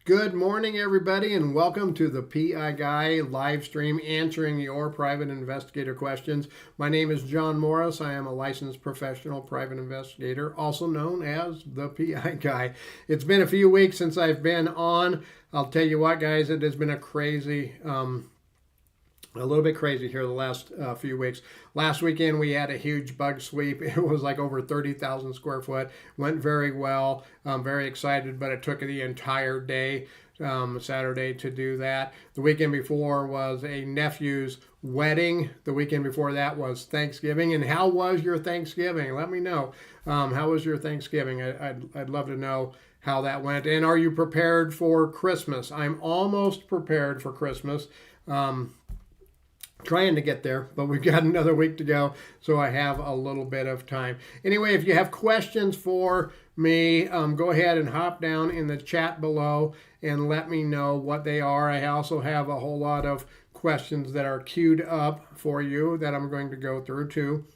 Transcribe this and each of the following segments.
Good morning, everybody, and welcome to the PI Guy live stream answering your private investigator questions. My name is John Morris. I am a licensed professional private investigator, also known as the PI Guy. It's been a few weeks since I've been on. I'll tell you what, guys, it has been a little bit crazy here the last few weeks. Last weekend we had a huge bug sweep. It was like over 30,000 square foot. Went very well. I'm very excited, but it took the entire day, Saturday, to do that. The weekend before was a nephew's wedding. The weekend before that was Thanksgiving. And how was your Thanksgiving? Let me know. How was your Thanksgiving? I'd love to know how that went. And are you prepared for Christmas? I'm almost prepared for Christmas. Trying to get there, but we've got another week to go, so I have a little bit of time. Anyway, if you have questions for me, go ahead and hop down in the chat below and let me know what they are. I also have a whole lot of questions that are queued up for you that I'm going to go through too.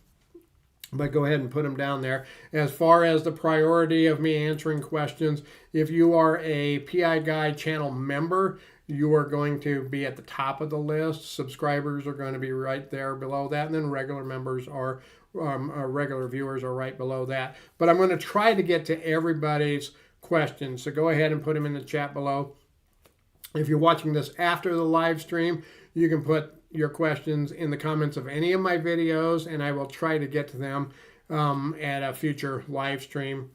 But go ahead and put them down there. As far as the priority of me answering questions, if you are a PI Guy channel member, you are going to be at the top of the list. Subscribers are going to be right there below that, and then regular members are, regular viewers are right below that. But I'm going to try to get to everybody's questions, so go ahead and put them in the chat below. If you're watching this after the live stream, you can put your questions in the comments of any of my videos, and I will try to get to them at a future live stream,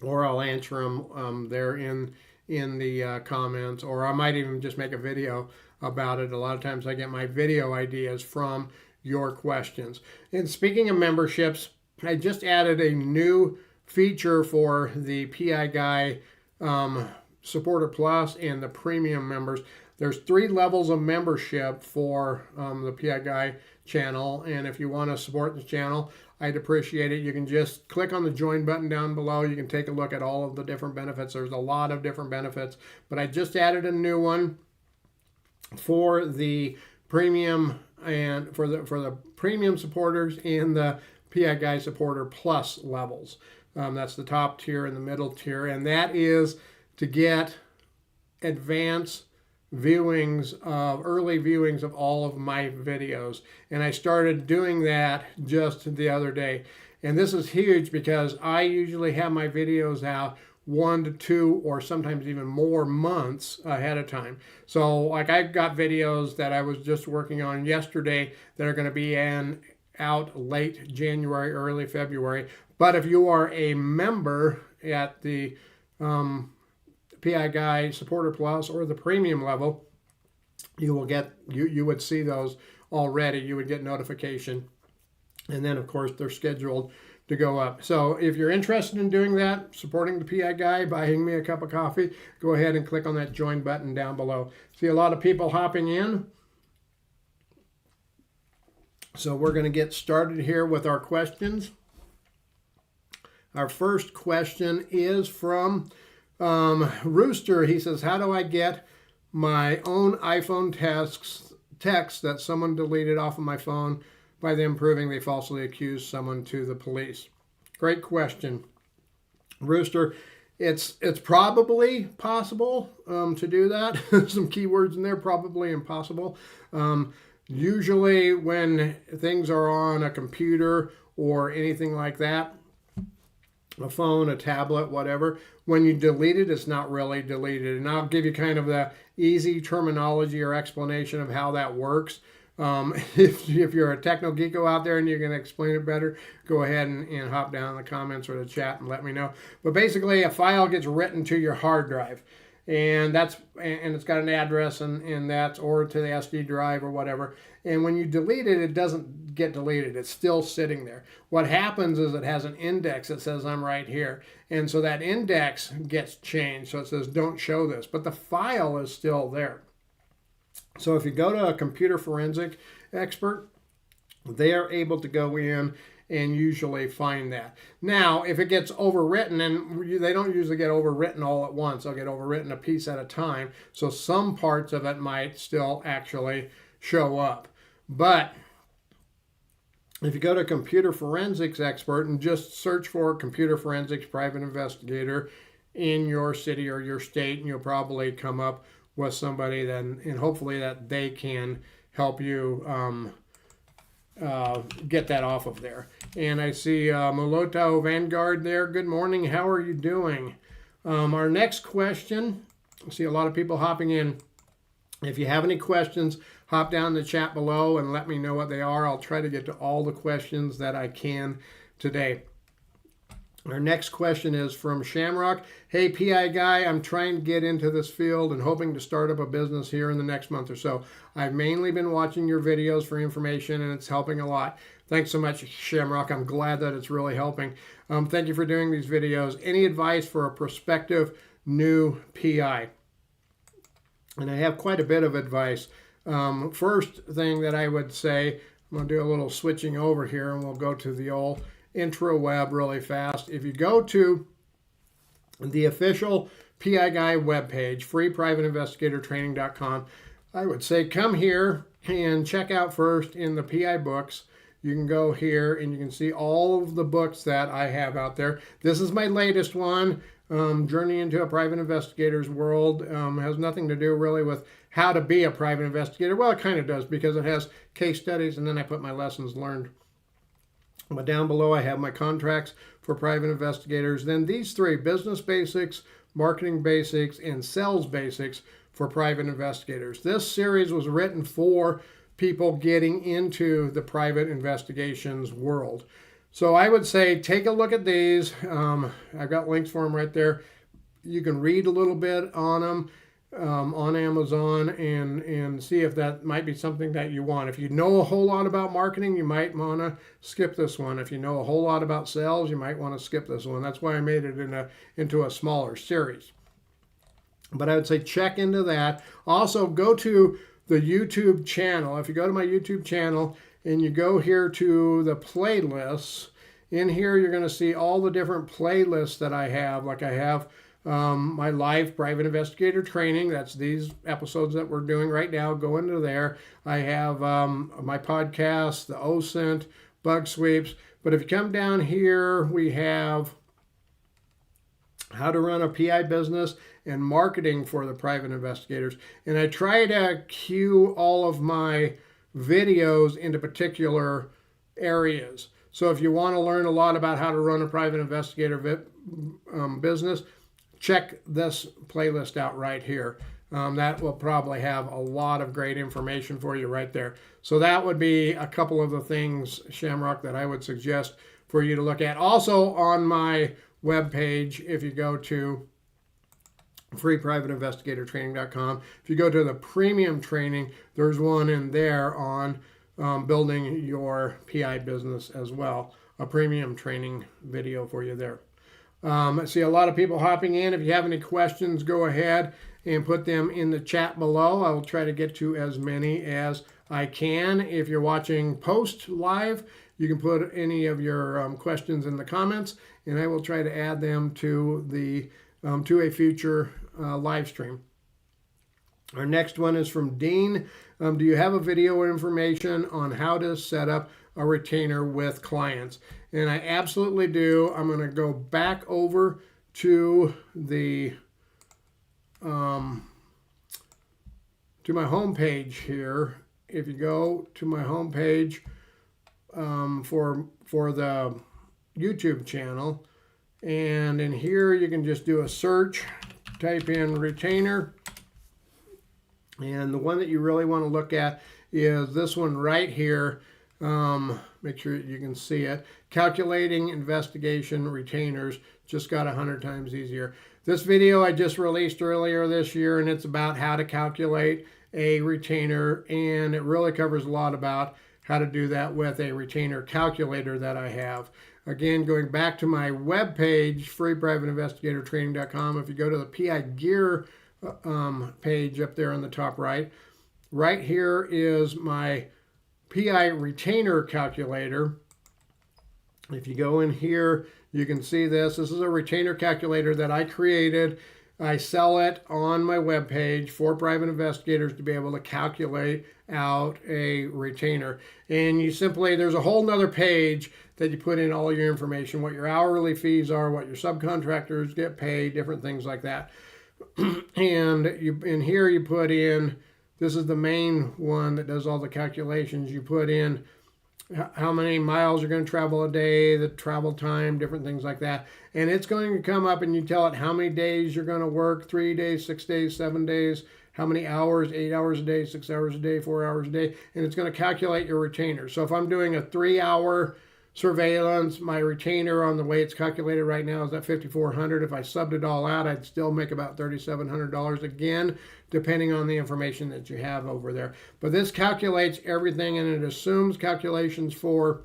or I'll answer them there in the comments, or I might even just make a video about it. A lot of times I get my video ideas from your questions. And speaking of memberships, I just added a new feature for the PI Guy Supporter Plus and the Premium members. There's 3 levels of membership for the PI Guy channel, and if you want to support the channel, I'd appreciate it. You can just click on the join button down below. You can take a look at all of the different benefits. There's a lot of different benefits, but I just added a new one for the premium and for the premium supporters and the PI Guy Supporter Plus levels. That's the top tier and the middle tier, and that is to get advanced viewings of early viewings of all of my videos, and I started doing that just the other day. And this is huge because I usually have my videos out 1 to 2 or sometimes even more months ahead of time. So like I've got videos that I was just working on yesterday that are going to be out late January, early February. But if you are a member at the PI Guy Supporter Plus or the premium level, you would see those already. You would get notification, and then of course they're scheduled to go up. So if you're interested in doing that, supporting the PI Guy, buying me a cup of coffee, go ahead and click on that join button down below. See a lot of people hopping in, so we're going to get started here with our questions. Our first question is from Rooster. He says, how do I get my own iPhone text that someone deleted off of my phone by them proving they falsely accused someone to the police? Great question, Rooster. It's probably possible to do that. Some keywords in there, probably impossible. Usually when things are on a computer or anything like that, a phone, a tablet, whatever, when you delete it, it's not really deleted. And I'll give you kind of the easy terminology or explanation of how that works. If you're a techno geeko out there and you can explain it better, go ahead and hop down in the comments or the chat and let me know. But basically, a file gets written to your hard drive, and it's got an address and that's, or to the SD drive or whatever. And when you delete it, it doesn't get deleted. It's still sitting there. What happens is it has an index that says I'm right here. And so that index gets changed. So it says don't show this, but the file is still there. So if you go to a computer forensic expert, they are able to go in and usually find that. Now, if it gets overwritten, and they don't usually get overwritten all at once, they'll get overwritten a piece at a time. So some parts of it might still actually show up. But if you go to computer forensics expert and just search for computer forensics private investigator, in your city or your state, and you'll probably come up with somebody then, and hopefully that they can help you get that off of there. And I see Moloto Vanguard there. Good morning. How are you doing? Our next question, I see a lot of people hopping in. If you have any questions, hop down in the chat below and let me know what they are. I'll try to get to all the questions that I can today. Our next question is from Shamrock. Hey, PI guy, I'm trying to get into this field and hoping to start up a business here in the next month or so. I've mainly been watching your videos for information and it's helping a lot. Thanks so much, Shamrock. I'm glad that it's really helping. Thank you for doing these videos. Any advice for a prospective new PI? And I have quite a bit of advice. First thing that I would say, I'm going to do a little switching over here and we'll go to the old intro web really fast. If you go to the official PI Guy webpage, freeprivateinvestigatortraining.com, I would say come here and check out first in the PI books. You can go here and you can see all of the books that I have out there. This is my latest one, Journey into a Private Investigator's World. Has nothing to do really with how to be a private investigator. Well, it kind of does because it has case studies and then I put my lessons learned. But down below I have my contracts for private investigators. Then these three, business basics, marketing basics, and sales basics for private investigators. This series was written for people getting into the private investigations world. So I would say take a look at these. I've got links for them right there. You can read a little bit on them on Amazon and see if that might be something that you want. If you know a whole lot about marketing, you might want to skip this one. If you know a whole lot about sales, you might want to skip this one. That's why I made it into a smaller series. But I would say check into that. Also, go to the YouTube channel. If you go to my YouTube channel and you go here to the playlists, in here you're going to see all the different playlists that I have. Like I have my live private investigator training. That's these episodes that we're doing right now. Go into there. I have my podcast, the OSINT, bug sweeps. But if you come down here, we have how to run a PI business and marketing for the private investigators. And I try to cue all of my videos into particular areas. So if you want to learn a lot about how to run a private investigator business, check this playlist out right here. That will probably have a lot of great information for you right there. So that would be a couple of the things, Shamrock, that I would suggest for you to look at. Also on my webpage, if you go to freeprivateinvestigatortraining.com, if you go to the premium training, there's one in there on building your PI business as well. A premium training video for you there. I see a lot of people hopping in. If you have any questions, go ahead and put them in the chat below. I will try to get to as many as I can. If you're watching post live, you can put any of your questions in the comments, and I will try to add them to the to a future live stream. Our next one is from Dean. Do you have a video or information on how to set up a retainer with clients? And I absolutely do. I'm going to go back over to the to my home page here. If you go to my home page for the YouTube channel, and in here you can just do a search, type in retainer, and the one that you really want to look at is this one right here. Make sure you can see it. Calculating investigation retainers just got 100 times easier. This video I just released earlier this year, and it's about how to calculate a retainer, and it really covers a lot about how to do that with a retainer calculator that I have. Again, going back to my webpage, freeprivateinvestigatortraining.com, if you go to the PI Gear page up there on the top right, right here is my PI retainer calculator. If you go in here, you can see this. This is a retainer calculator that I created I sell it on my webpage for private investigators to be able to calculate out a retainer. And you simply, there's a whole nother page that you put in all your information, what your hourly fees are, what your subcontractors get paid, different things like that. And in here you put in, this is the main one that does all the calculations. You put in how many miles you're going to travel a day, the travel time, different things like that. And it's going to come up and you tell it how many days you're going to work, 3 days, 6 days, 7 days, how many hours, 8 hours a day, 6 hours a day, 4 hours a day. And it's going to calculate your retainer. So if I'm doing a 3-hour surveillance, my retainer on the way it's calculated right now is at $5,400. If I subbed it all out, I'd still make about $3,700 again, depending on the information that you have over there. But this calculates everything, and it assumes calculations for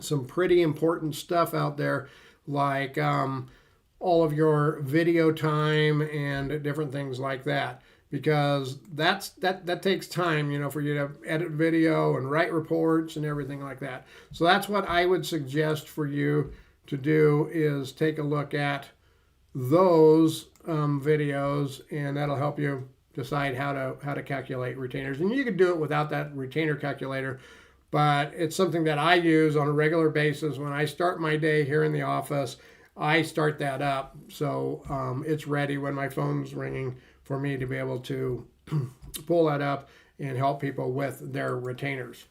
some pretty important stuff out there, like all of your video time and different things like that. Because that takes time, you know, for you to edit video and write reports and everything like that. So that's what I would suggest for you to do, is take a look at those videos, and that'll help you decide how to calculate retainers. And you can do it without that retainer calculator, but it's something that I use on a regular basis. When I start my day here in the office, I start that up so it's ready when my phone's ringing for me to be able to pull that up and help people with their retainers.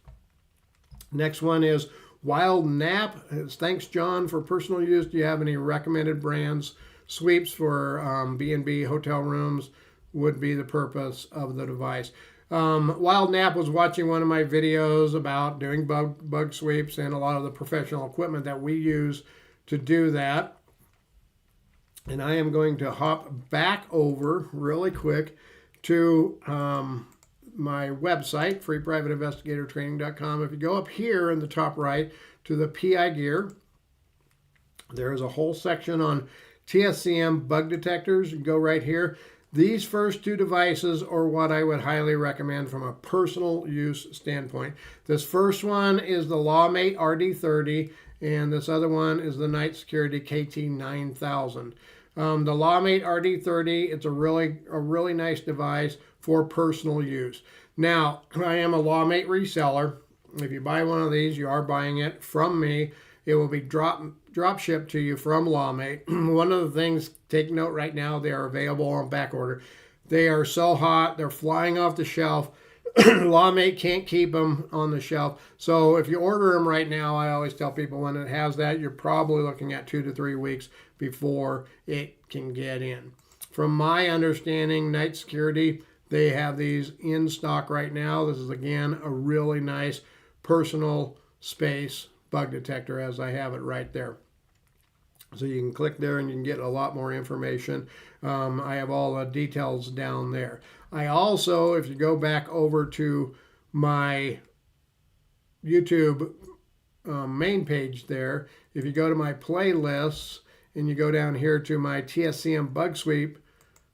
Next one is Wild Nap. Thanks, John, for personal use. Do you have any recommended brands? Sweeps for B&B hotel rooms would be the purpose of the device. Wild Nap was watching one of my videos about doing bug sweeps and a lot of the professional equipment that we use to do that. And I am going to hop back over really quick to my website, freeprivateinvestigatortraining.com. If you go up here in the top right to the PI gear, there is a whole section on TSCM bug detectors. You go right here. These first two devices are what I would highly recommend from a personal use standpoint. This first one is the LawMate RD30, and this other one is the Night Security KT9000. The LawMate RD30, it's a really nice device for personal use. Now, I am a LawMate reseller. If you buy one of these, you are buying it from me. It will be drop shipped to you from LawMate. One of the things, take note right now, they are available on back order. They are so hot, they're flying off the shelf. LawMate can't keep them on the shelf. So if you order them right now, I always tell people when it has that, you're probably looking at 2 to 3 weeks before it can get in. From my understanding, Night Security, they have these in stock right now. This is, again, a really nice personal space bug detector, as I have it right there. So you can click there and you can get a lot more information. I have all the details down there. I also, if you go back over to my YouTube main page there, if you go to my playlists and you go down here to my TSCM bug sweep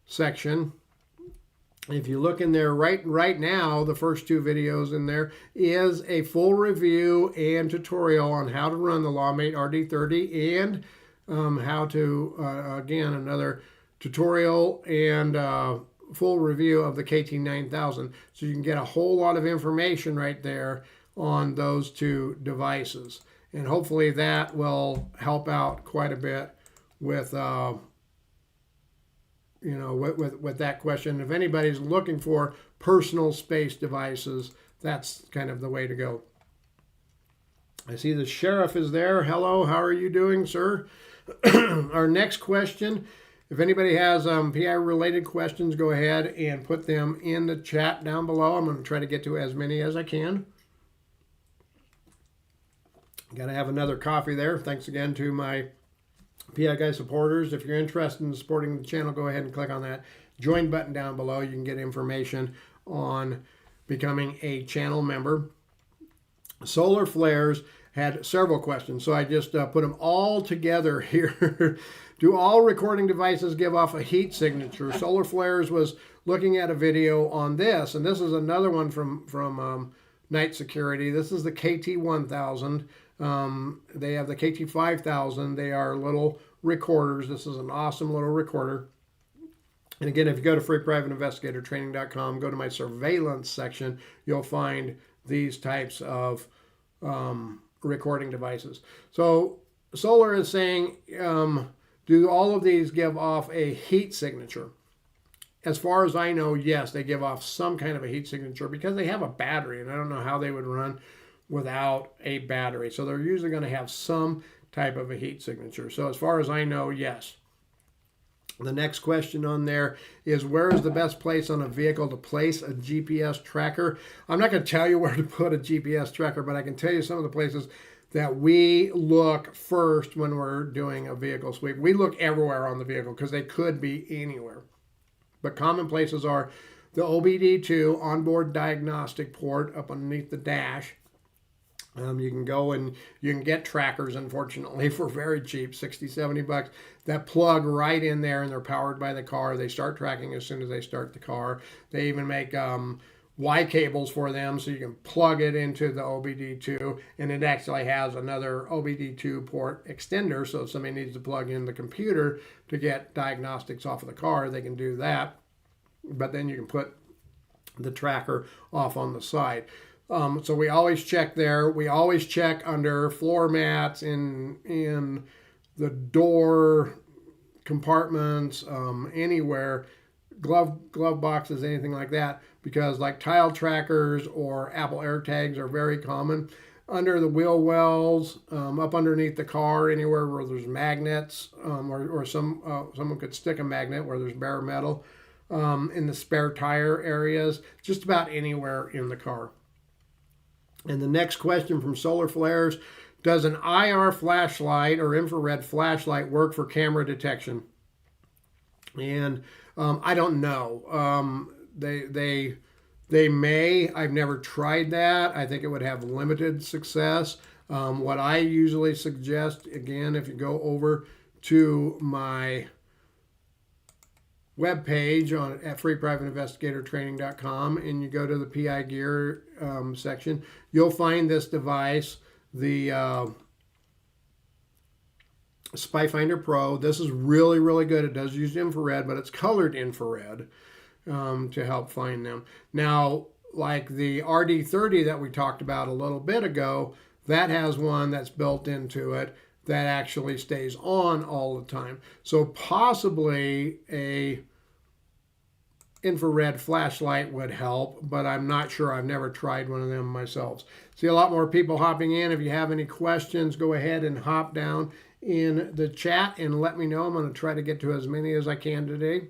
section, if you look in there right now, the first 2 videos in there is a full review and tutorial on how to run the LawMate RD30 and how to, again, another tutorial and full review of the KT9000. So you can get a whole lot of information right there on those 2 devices. And hopefully that will help out quite a bit with with that question. If anybody's looking for personal space devices, that's kind of the way to go. I see the sheriff is there. Hello, how are you doing, sir? Our next question, if anybody has PI related questions, go ahead and put them in the chat down below. I'm going to try to get to as many as I can. Got to have another coffee there. Thanks again to my PI Guy supporters. If you're interested in supporting the channel, go ahead and click on that join button down below. You can get information on becoming a channel member. Solar flares had several questions, so I just put them all together here. Do all recording devices give off a heat signature? Solar flares was looking at a video on this, and this is another one from Night Security. This is the KT1000. They have the KT5000. They are little recorders. This is an awesome little recorder. And again, if you go to freeprivateinvestigatortraining.com, go to my surveillance section, you'll find these types of recording devices. So Solar is saying, do all of these give off a heat signature? As far as I know, yes, they give off some kind of a heat signature because they have a battery, and I don't know how they would run without a battery. So they're usually going to have some type of a heat signature. So as far as I know, yes. The next question on there is, where is the best place on a vehicle to place a GPS tracker? I'm not going to tell you where to put a GPS tracker, but I can tell you some of the places that we look first when we're doing a vehicle sweep. We look everywhere on the vehicle because they could be anywhere. But common places are the OBD2 onboard diagnostic port up underneath the dash. You can go and you can get trackers, unfortunately, for very cheap, 60, 70 bucks, that plug right in there, and they're powered by the car. They start tracking as soon as they start the car. They even make Y cables for them, so you can plug it into the OBD2, and it actually has another OBD2 port extender, so if somebody needs to plug in the computer to get diagnostics off of the car, they can do that. But then you can put the tracker off on the side. So we always check there. We always check under floor mats, in the door compartments, anywhere, glove boxes, anything like that, because like tile trackers or Apple AirTags are very common. Under the wheel wells, up underneath the car, anywhere where there's magnets, or someone could stick a magnet where there's bare metal, in the spare tire areas, just about anywhere in the car. And the next question from Solar Flares, does an IR flashlight or infrared flashlight work for camera detection? And I don't know. They may. I've never tried that. I think it would have limited success. What I usually suggest, again, if you go over to my webpage at freeprivateinvestigatortraining.com and you go to the PI gear section, you'll find this device, the Spy Finder Pro. This is really, really good. It does use infrared, but it's colored infrared to help find them. Now, like the RD30 that we talked about a little bit ago, that has one that's built into it that actually stays on all the time. So possibly a infrared flashlight would help, but I'm not sure. I've never tried one of them myself. See a lot more people hopping in. If you have any questions, go ahead and hop down in the chat and let me know. I'm going to try to get to as many as I can today.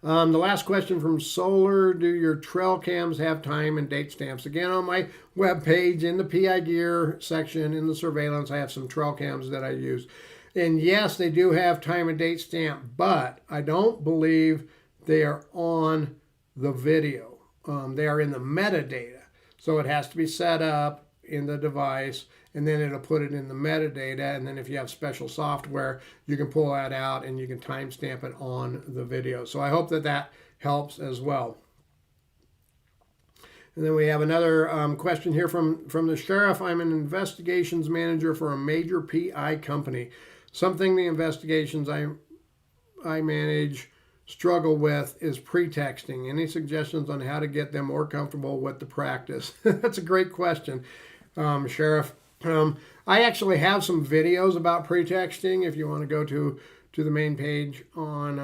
The last question from Solar, do your trail cams have time and date stamps? Again, on my webpage, in the PI gear section, in the surveillance, I have some trail cams that I use. And yes, they do have time and date stamp, but I don't believe they are on the video. They are in the metadata. So it has to be set up in the device, and then it'll put it in the metadata. And then if you have special software, you can pull that out and you can timestamp it on the video. So I hope that that helps as well. And then we have another question here from the sheriff. I'm an investigations manager for a major PI company. Something the investigations I manage struggle with is pretexting. Any suggestions on how to get them more comfortable with the practice? That's a great question, Sheriff. I actually have some videos about pretexting. If you want to go to the main page on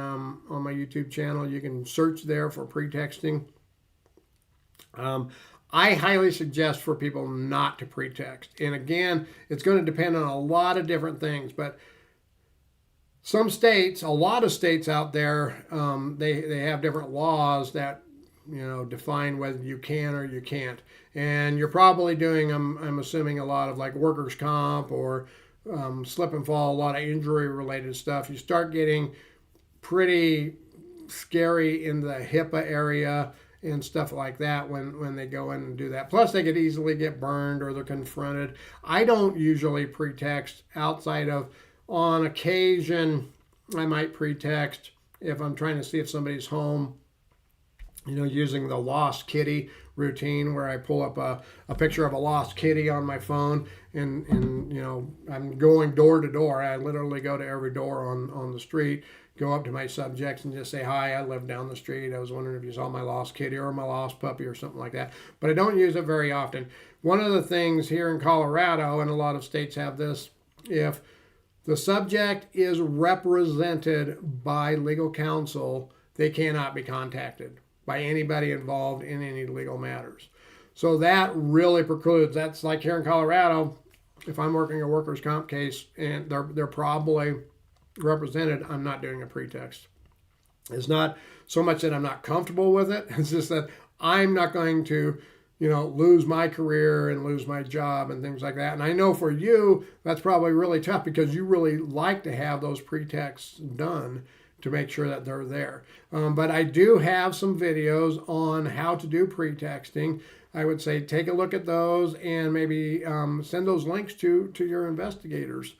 my YouTube channel, you can search there for pretexting. I highly suggest for people not to pretext. And again, it's going to depend on a lot of different things, but some states, a lot of states out there, they have different laws that, define whether you can or you can't. And you're probably doing, I'm assuming, a lot of like workers' comp or slip and fall, a lot of injury related stuff. You start getting pretty scary in the HIPAA area and stuff like that when they go in and do that. Plus, they could easily get burned or they're confronted. I don't usually pretext outside of, on occasion, I might pretext if I'm trying to see if somebody's home, using the lost kitty routine where I pull up a picture of a lost kitty on my phone and I'm going door to door. I literally go to every door on the street, go up to my subjects and just say, hi, I live down the street. I was wondering if you saw my lost kitty or my lost puppy or something like that. But I don't use it very often. One of the things here in Colorado, and a lot of states have this, if the subject is represented by legal counsel, they cannot be contacted by anybody involved in any legal matters. So that really precludes, that's like here in Colorado, if I'm working a workers' comp case and they're probably represented, I'm not doing a pretext. It's not so much that I'm not comfortable with it, it's just that I'm not going to, lose my career and lose my job and things like that. And I know for you, that's probably really tough because you really like to have those pretexts done to make sure that they're there. But I do have some videos on how to do pretexting. I would say take a look at those and maybe send those links to your investigators.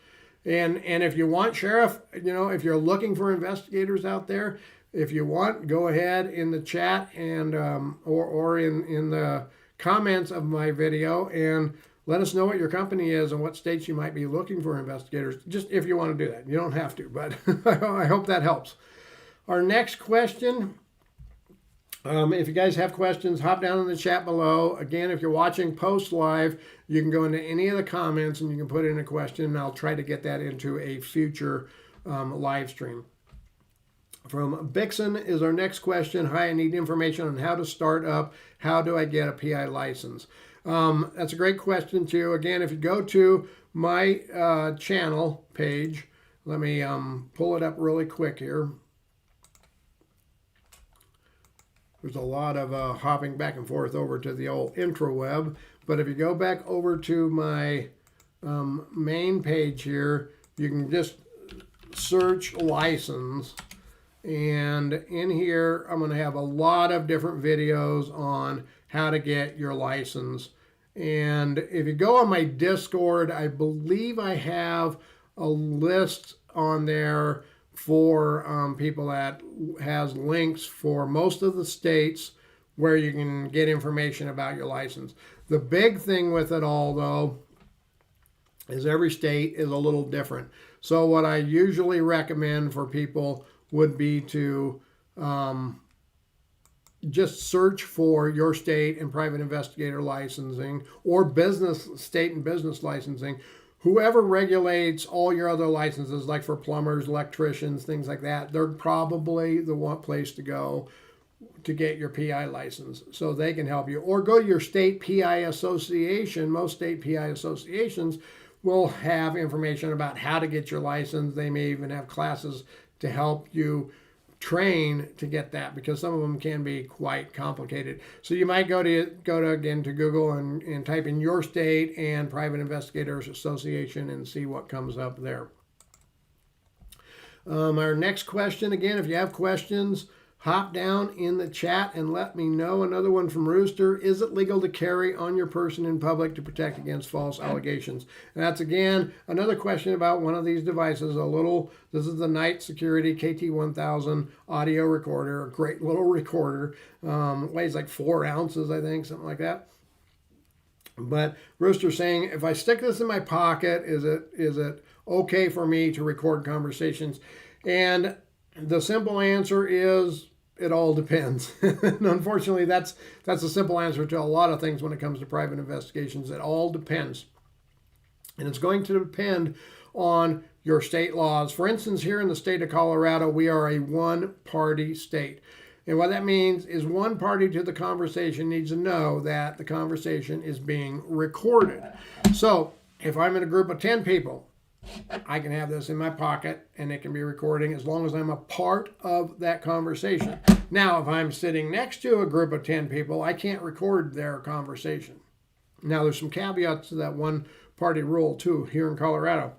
And if you want, Sheriff, if you're looking for investigators out there, if you want, go ahead in the chat and or in the comments of my video and let us know what your company is and what states you might be looking for investigators, just if you want to do that. You don't have to, but I hope that helps. Our next question, if you guys have questions, hop down in the chat below. Again, if you're watching post live, you can go into any of the comments and you can put in a question, and I'll try to get that into a future live stream. From Bixen is our next question. Hi, I need information on how to start up. How do I get a PI license? That's a great question too. Again, if you go to my channel page, let me pull it up really quick here. There's a lot of hopping back and forth over to the old intraweb. But if you go back over to my main page here, you can just search license. And in here, I'm going to have a lot of different videos on how to get your license. And if you go on my Discord, I believe I have a list on there for people that has links for most of the states where you can get information about your license. The big thing with it all, though, is every state is a little different. So what I usually recommend for people would be to just search for your state and private investigator licensing or business, state and business licensing. Whoever regulates all your other licenses, like for plumbers, electricians, things like that, they're probably the one place to go to get your PI license so they can help you. Or go to your state PI association. Most state PI associations will have information about how to get your license. They may even have classes to help you train to get that, because some of them can be quite complicated. So you might go to again to Google and type in your state and Private Investigators Association and see what comes up there. Our next question, again, if you have questions, hop down in the chat and let me know. Another one from Rooster: is it legal to carry on your person in public to protect against false allegations? And that's, again, another question about one of these devices. This is the Night Security KT1000 audio recorder, a great little recorder. Weighs like 4 ounces, I think, something like that. But Rooster saying, if I stick this in my pocket, is it okay for me to record conversations? And the simple answer is, it all depends. And unfortunately, that's a simple answer to a lot of things when it comes to private investigations. It all depends. And it's going to depend on your state laws. For instance, here in the state of Colorado, we are a one-party state. And what that means is one party to the conversation needs to know that the conversation is being recorded. So if I'm in a group of 10 people, I can have this in my pocket and it can be recording as long as I'm a part of that conversation. Now, if I'm sitting next to a group of 10 people, I can't record their conversation. Now, there's some caveats to that one party rule too here in Colorado.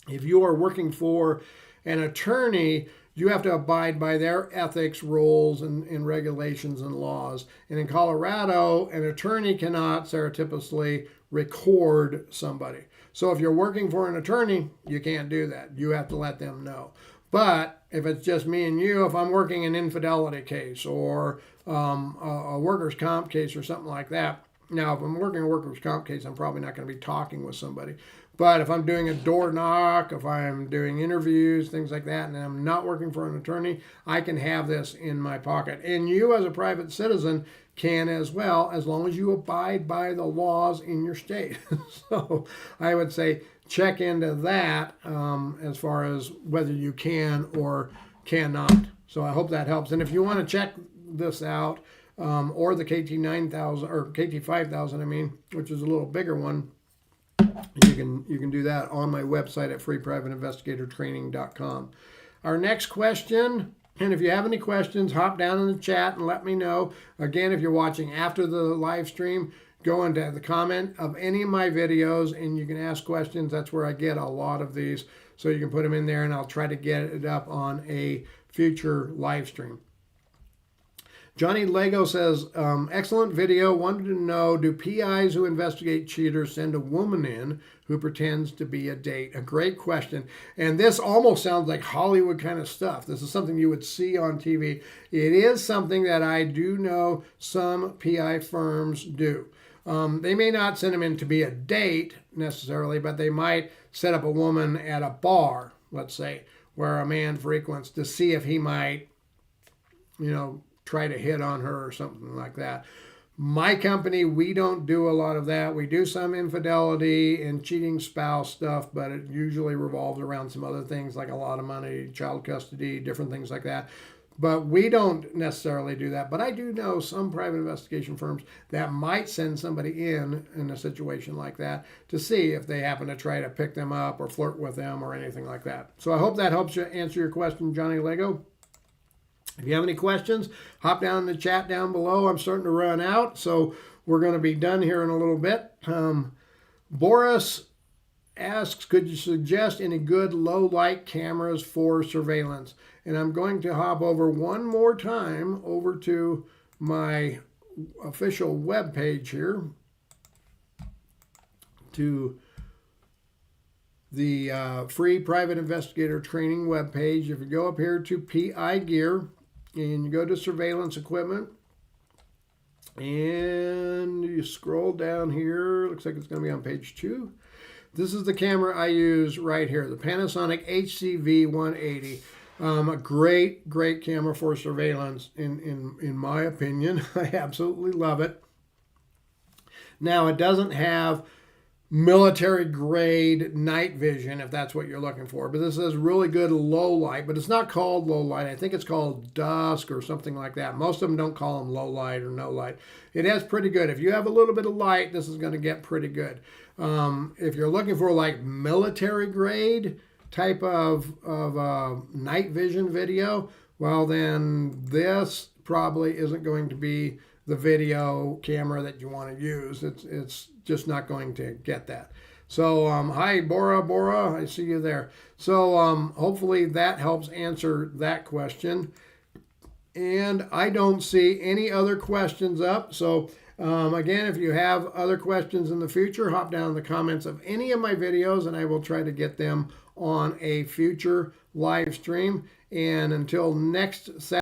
If you are working for an attorney, you have to abide by their ethics rules and regulations and laws. And in Colorado, an attorney cannot surreptitiously record somebody. So if you're working for an attorney, you can't do that. You have to let them know. But if it's just me and you, if I'm working an infidelity case or a workers' comp case or something like that, Now, if I'm working a workers' comp case, I'm probably not going to be talking with somebody. But if I'm doing a door knock, if I'm doing interviews, things like that, and I'm not working for an attorney, I can have this in my pocket. And you, as a private citizen, can as well, as long as you abide by the laws in your state. So I would say check into that as far as whether you can or cannot. So I hope that helps. And if you want to check this out, or the KT9000 or KT5000, I mean, which is a little bigger one, you can do that on my website at freeprivateinvestigatortraining.com. Our next question, and if you have any questions, hop down in the chat and let me know. Again, if you're watching after the live stream, go into the comment of any of my videos and you can ask questions. That's where I get a lot of these. So you can put them in there and I'll try to get it up on a future live stream. Johnny Lego says, excellent video. Wanted to know, do PIs who investigate cheaters send a woman in who pretends to be a date? A great question. And this almost sounds like Hollywood kind of stuff. This is something you would see on TV. It is something that I do know some PI firms do. They may not send them in to be a date necessarily, but they might set up a woman at a bar, let's say, where a man frequents to see if he might, try to hit on her or something like that. My company, we don't do a lot of that. We do some infidelity and cheating spouse stuff, but it usually revolves around some other things like a lot of money, child custody, different things like that. But we don't necessarily do that. But I do know some private investigation firms that might send somebody in a situation like that to see if they happen to try to pick them up or flirt with them or anything like that. So I hope that helps you answer your question, Johnny Lego. If you have any questions, hop down in the chat down below. I'm starting to run out, so we're going to be done here in a little bit. Boris asks, could you suggest any good low light cameras for surveillance? And I'm going to hop over one more time over to my official web page here, to the free private investigator training web page. If you go up here to PI gear and you go to surveillance equipment and you scroll down here, looks like it's going to be on page 2. This is the camera I use right here, the Panasonic HCV 180. A great camera for surveillance in my opinion. I absolutely love it. Now, it doesn't have military grade night vision if that's what you're looking for, but this is really good low light, but it's not called low light. I think it's called dusk or something like that. Most of them don't call them low light or no light. It has pretty good. If you have a little bit of light, this is going to get pretty good. If you're looking for like military grade type of night vision video, well then this probably isn't going to be the video camera that you want to use. It's just not going to get that. So hi Bora, I see you there. So hopefully that helps answer that question. And I don't see any other questions up. So again, if you have other questions in the future, hop down in the comments of any of my videos and I will try to get them on a future live stream. And until next Saturday,